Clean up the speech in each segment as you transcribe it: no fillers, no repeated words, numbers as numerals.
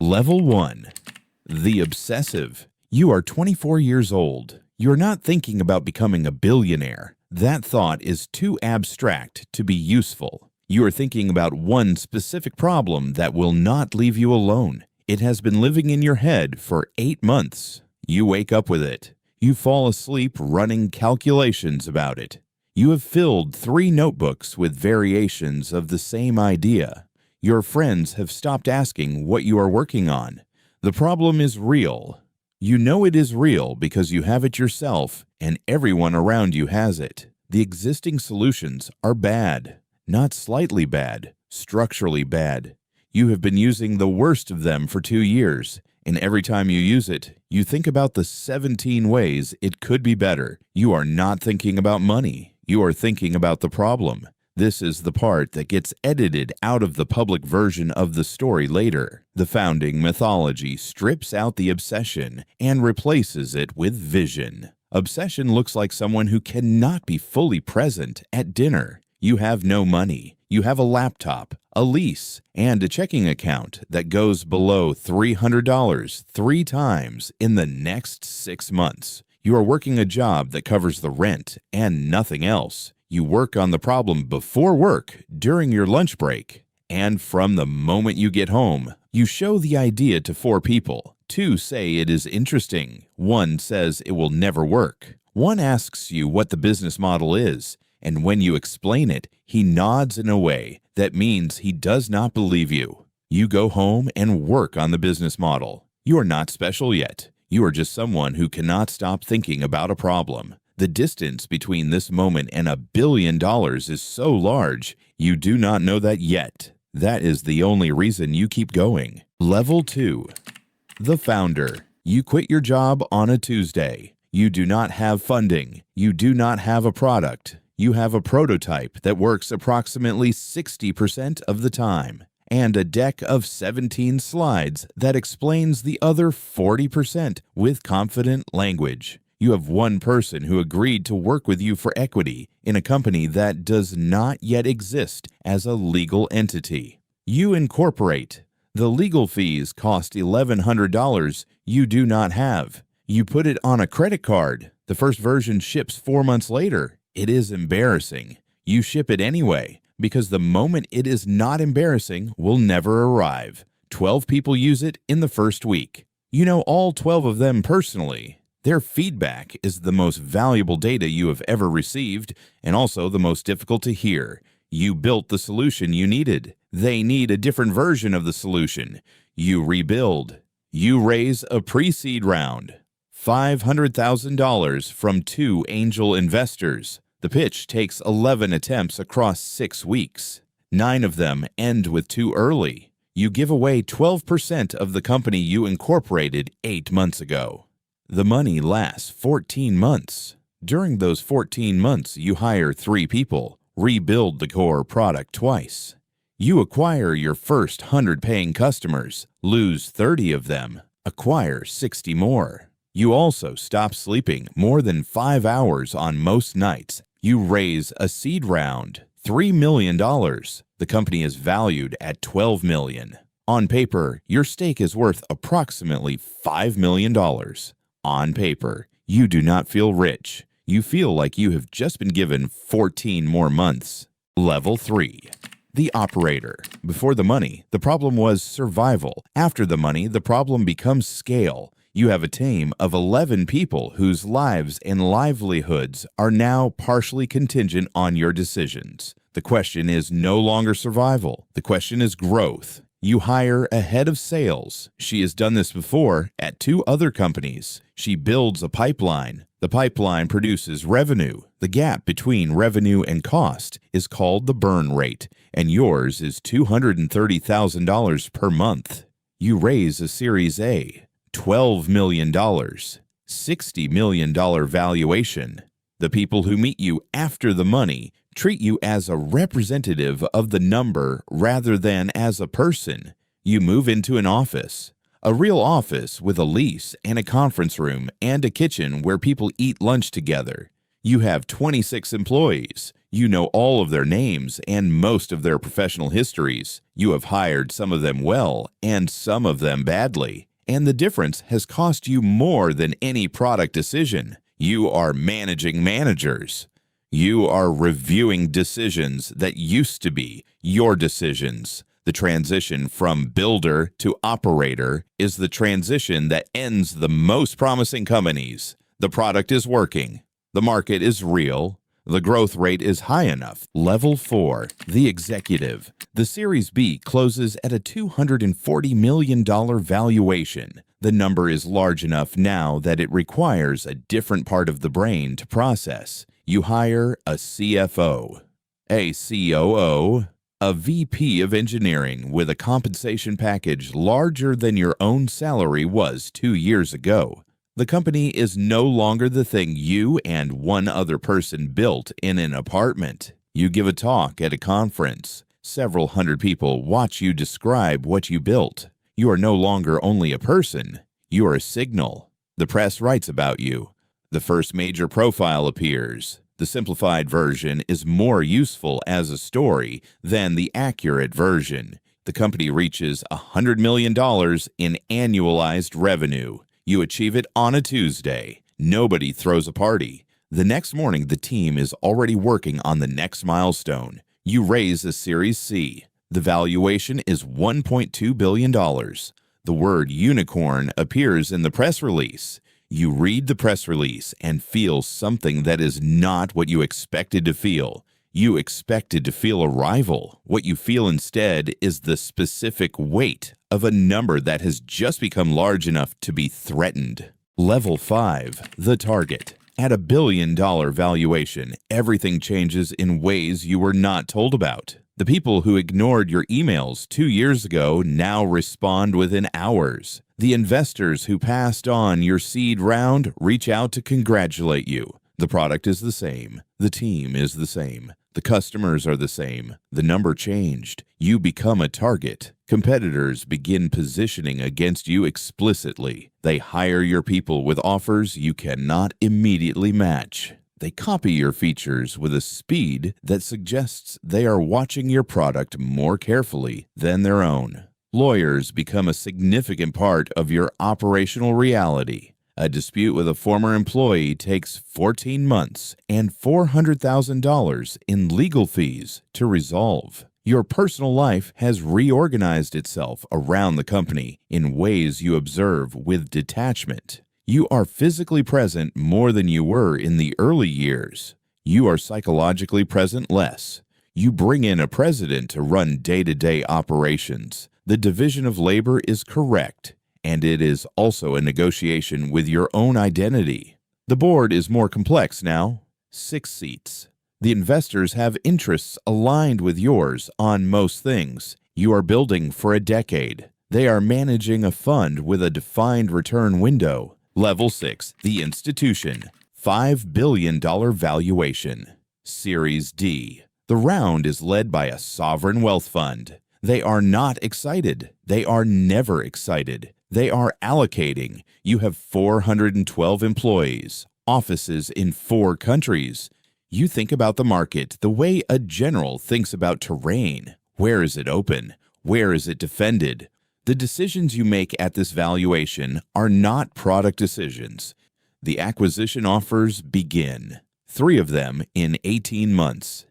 Level 1. The Obsessive. You are 24 years old. You're not thinking about becoming a billionaire. That thought is too abstract to be useful. You are thinking about one specific problem that will not leave you alone. It has been living in your head for 8 months. You wake up with it. You fall asleep running calculations about it. You have filled 3 notebooks with variations of the same idea. Your friends have stopped asking what you are working on. The problem is real. You know it is real because you have it yourself and everyone around you has it. The existing solutions are bad, not slightly bad, structurally bad. You have been using the worst of them for 2 years, and every time you use it, you think about the 17 ways it could be better. You are not thinking about money. You are thinking about the problem. This is the part that gets edited out of the public version of the story later. The founding mythology strips out the obsession and replaces it with vision. Obsession looks like someone who cannot be fully present at dinner. You have no money. You have a laptop, a lease, and a checking account that goes below $300 3 times in the next 6 months. You are working a job that covers the rent and nothing else. You work on the problem before work, during your lunch break, and from the moment you get home, you show the idea to 4 people. 2 say it is interesting. 1 says it will never work. 1 asks you what the business model is, and when you explain it, he nods in a way that means he does not believe you. You go home and work on the business model. You are not special yet. You are just someone who cannot stop thinking about a problem. The distance between this moment and $1 billion is so large, you do not know that yet. That is the only reason you keep going. Level 2. The Founder. You quit your job on a Tuesday. You do not have funding. You do not have a product. You have a prototype that works approximately 60% of the time, and a deck of 17 slides that explains the other 40% with confident language. You have 1 person who agreed to work with you for equity in a company that does not yet exist as a legal entity. You incorporate. The legal fees cost $1,100 you do not have. You put it on a credit card. The first version ships 4 months later. It is embarrassing. You ship it anyway, because the moment it is not embarrassing will never arrive. 12 people use it in the first week. You know all 12 of them personally. Their feedback is the most valuable data you have ever received and also the most difficult to hear. You built the solution you needed. They need a different version of the solution. You rebuild. You raise a pre-seed round. $500,000 from 2 angel investors. The pitch takes 11 attempts across 6 weeks. 9 of them end with too early. You give away 12% of the company you incorporated 8 months ago. The money lasts 14 months. During those 14 months, you hire 3 people, rebuild the core product twice. You acquire your first 100 paying customers, lose 30 of them, acquire 60 more. You also stop sleeping more than 5 hours on most nights. You raise a seed round, $3 million. The company is valued at $12 million. On paper, your stake is worth approximately $5 million. On paper, you do not feel rich. You feel like you have just been given 14 more months. Level 3. The Operator. Before the money, the problem was survival. After the money, the problem becomes scale. You have a team of 11 people whose lives and livelihoods are now partially contingent on your decisions. The question is no longer survival. The question is growth. You hire a head of sales. She has done this before at 2 other companies. She builds a pipeline. The pipeline produces revenue. The gap between revenue and cost is called the burn rate, and yours is $230,000 per month. You raise a Series A, $12 million, $60 million valuation. The people who meet you after the money treat you as a representative of the number rather than as a person. You move into an office, a real office with a lease and a conference room and a kitchen where people eat lunch together. You have 26 employees. You know all of their names and most of their professional histories. You have hired some of them well and some of them badly. And the difference has cost you more than any product decision. You are managing managers. You are reviewing decisions that used to be your decisions. The transition from builder to operator is the transition that ends the most promising companies. The product is working. The market is real. The growth rate is high enough. Level 4, the executive. The Series B closes at a $240 million valuation. The number is large enough now that it requires a different part of the brain to process. You hire a CFO, a COO, a VP of engineering with a compensation package larger than your own salary was 2 years ago. The company is no longer the thing you and one other person built in an apartment. You give a talk at a conference. Several hundred people watch you describe what you built. You are no longer only a person. You are a signal. The press writes about you. The first major profile appears. The simplified version is more useful as a story than the accurate version. The company reaches $100 million in annualized revenue. You achieve it on a Tuesday. Nobody throws a party. The next morning, the team is already working on the next milestone. You raise a Series C. The valuation is $1.2 billion. The word unicorn appears in the press release. You read the press release and feel something that is not what you expected to feel. You expected to feel a rival. What you feel instead is the specific weight of a number that has just become large enough to be threatened. Level 5, the target. At $1 billion valuation, everything changes in ways you were not told about. The people who ignored your emails 2 years ago now respond within hours. The investors who passed on your seed round reach out to congratulate you. The product is the same. The team is the same. The customers are the same. The number changed. You become a target. Competitors begin positioning against you explicitly. They hire your people with offers you cannot immediately match. They copy your features with a speed that suggests they are watching your product more carefully than their own. Lawyers become a significant part of your operational reality. A dispute with a former employee takes 14 months and $400,000 in legal fees to resolve. Your personal life has reorganized itself around the company in ways you observe with detachment. You are physically present more than you were in the early years. You are psychologically present less. You bring in a president to run day-to-day operations. The division of labor is correct, and it is also a negotiation with your own identity. The board is more complex now. 6 seats. The investors have interests aligned with yours on most things. You are building for a decade. They are managing a fund with a defined return window. Level 6, the institution. $5 billion valuation. Series D. The round is led by a sovereign wealth fund. They are not excited. They are never excited. They are allocating. You have 412 employees, offices in 4 countries. You think about the market the way a general thinks about terrain. Where is it open? Where is it defended? The decisions you make at this valuation are not product decisions. The acquisition offers begin. 3 of them in 18 months.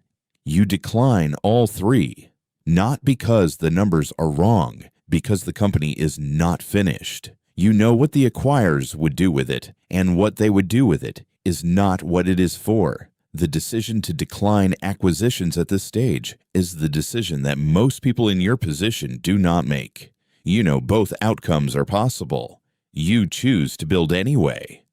You decline all 3, not because the numbers are wrong, because the company is not finished. You know what the acquirers would do with it, and what they would do with it is not what it is for. The decision to decline acquisitions at this stage is the decision that most people in your position do not make. You know both outcomes are possible. You choose to build anyway.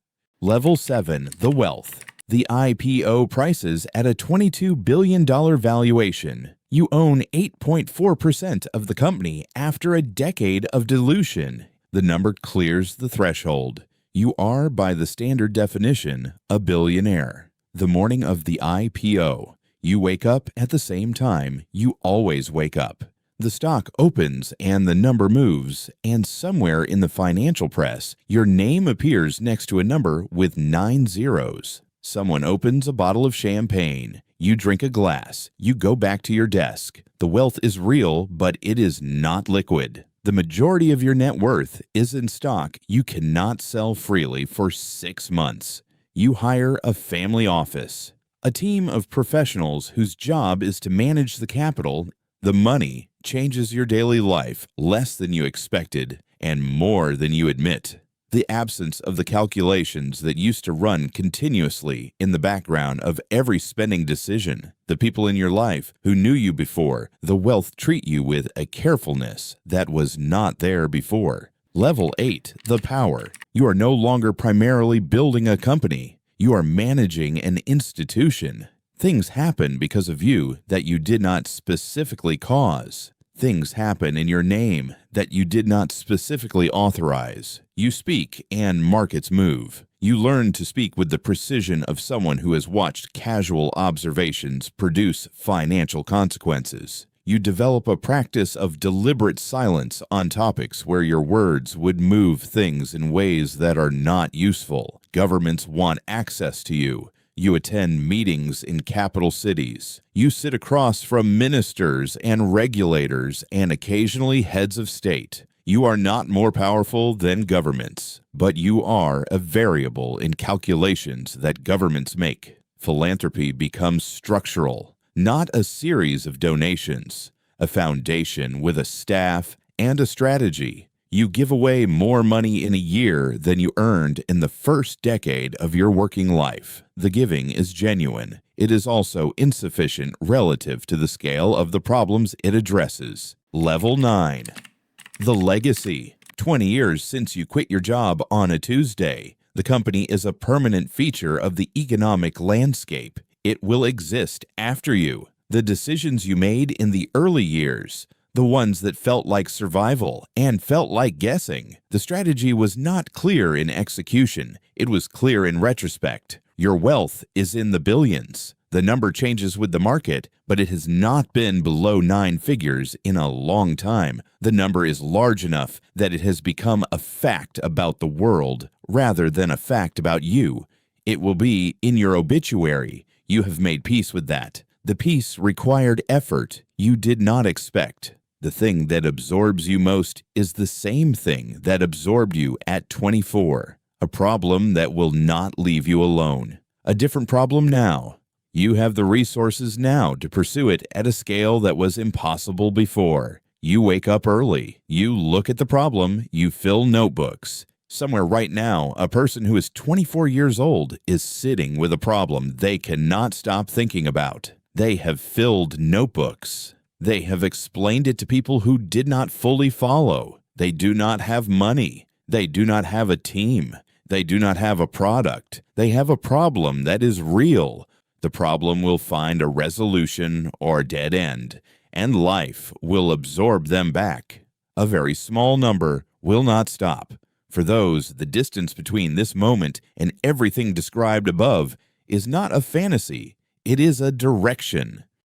Level 7, the wealth. The IPO prices at a $22 billion valuation. You own 8.4% of the company after a decade of dilution. The number clears the threshold. You are, by the standard definition, a billionaire. The morning of the IPO, you wake up at the same time you always wake up. The stock opens and the number moves, and somewhere in the financial press, your name appears next to a number with 9 zeros. Someone opens a bottle of champagne. You drink a glass. You go back to your desk. The wealth is real, but it is not liquid. The majority of your net worth is in stock you cannot sell freely for 6 months. You hire a family office, a team of professionals whose job is to manage the capital. The money changes your daily life less than you expected and more than you admit. The absence of the calculations that used to run continuously in the background of every spending decision. The people in your life who knew you before, the wealth treat you with a carefulness that was not there before. Level 8, the power. You are no longer primarily building a company. You are managing an institution. Things happen because of you that you did not specifically cause. Things happen in your name that you did not specifically authorize. You speak and markets move. You learn to speak with the precision of someone who has watched casual observations produce financial consequences. You develop a practice of deliberate silence on topics where your words would move things in ways that are not useful. Governments want access to you. You attend meetings in capital cities. You sit across from ministers and regulators and occasionally heads of state. You are not more powerful than governments, but you are a variable in calculations that governments make. Philanthropy becomes structural, not a series of donations, a foundation with a staff and a strategy. You give away more money in a year than you earned in the first decade of your working life. The giving is genuine. It is also insufficient relative to the scale of the problems it addresses. Level 9. The legacy. 20 years since you quit your job on a Tuesday. The company is a permanent feature of the economic landscape. It will exist after you. The decisions you made in the early years, the ones that felt like survival and felt like guessing. The strategy was not clear in execution. It was clear in retrospect. Your wealth is in the billions. The number changes with the market, but it has not been below 9 figures in a long time. The number is large enough that it has become a fact about the world rather than a fact about you. It will be in your obituary. You have made peace with that. The peace required effort you did not expect. The thing that absorbs you most is the same thing that absorbed you at 24. A problem that will not leave you alone. A different problem now. You have the resources now to pursue it at a scale that was impossible before. You wake up early. You look at the problem. You fill notebooks. Somewhere right now, a person who is 24 years old is sitting with a problem they cannot stop thinking about. They have filled notebooks. They have explained it to people who did not fully follow. They do not have money. They do not have a team. They do not have a product. They have a problem that is real. The problem will find a resolution or a dead end, and life will absorb them back. A very small number will not stop. For those, the distance between this moment and everything described above is not a fantasy. It is a direction.